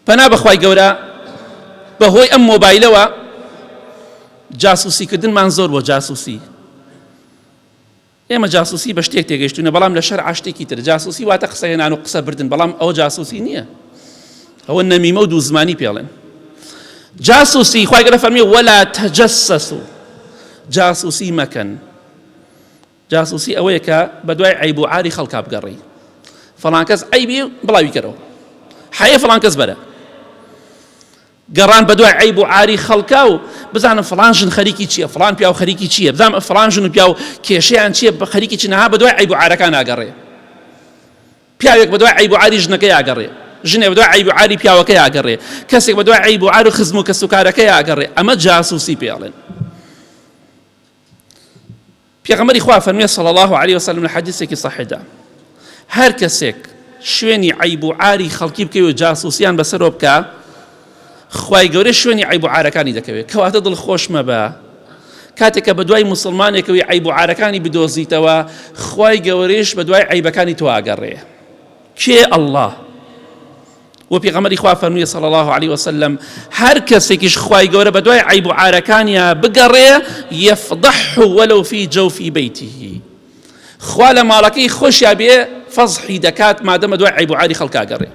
پەنا بەخوای گەورە بەهۆی ئەم مۆبایلەوە جاسوسیکردنمان زۆر بۆ جاسوسی. ئێمە جاسوسی بە شتێک تێگەیشتوونە، بەڵام لە شەرع شتێکی تر. جاسوسی واتە قسە هێنان و قسە بردن، بەڵام ئەوە جاسوسی نییە، ئەوە نەمیمە و دووزمانی پێڵێن. جاسوسی خوای گەورە فەرمیێ وەلا تەجەسەسوا، جاسوسی مەکەن. جاسوسی ئەوەیە کە بە دوای عەیب و عاری خەڵکا بگەڕی، فەڵان کەس عەیبی بڵاوی کەرەوە، حەیە فەڵان کەس بەرە، گەڕان بە دوای عەیب و عاری خەڵکا و بزانم فڵان ژن خەریکی چییە، فڵان پیاو خەریکی چییە، بزانم فڵان ژن و پیاو کێشەیان چییە، بە خەریکی چی نەها بە دوای عەیب و عارەکان ئاگەڕێ. پیاوێک بە دوای عەیب و عاری ژنەکەی ئاگەڕێ، ژنێ بە دوای عەیب و عاری پیاوەکەی ئاگەڕێ، کەسێک بە دوای عەیب و عار و خزم و کەسوکارەکەی ئاگەڕێ. ئەمە جاسوسی پێڵێن. پێغەمبەری خوا فەرموویە صلی الله علیه وسلم لە حەدیثێکی صەحیحدا، هەر کەسێک شوێنی عەیب و عاری خەڵکی بکەوێ و جاسوسیان بەسەرەوە بکە، خوای گەورە شوێنی عەیب و عارەکانی دەکەوێت. کەواتە دڵخۆش مەبە کاتێککە بە دوای موسڵمانێکەوەی عەیب و عارەکانی بدۆزیتەوە، خوای گەورەیش بە دوای عەیبەکانی تۆ ئاگەڕێ. کێ؟ ئەڵڵاه. و پێغەمبەری خوا فەرموویە صلی الله علیه وسلم هەر کەسێکیش خوای گەورە بە دوای عەیب و عارەکانیە بگەڕێ، یەفضحه وەلەو فی جەوفی بەیتیه، خوا لە ماڵەکەی خۆشیا بێ فەزحی دەکات مادەمە دوای عەیب و عاری خەڵک ئاگەڕێ.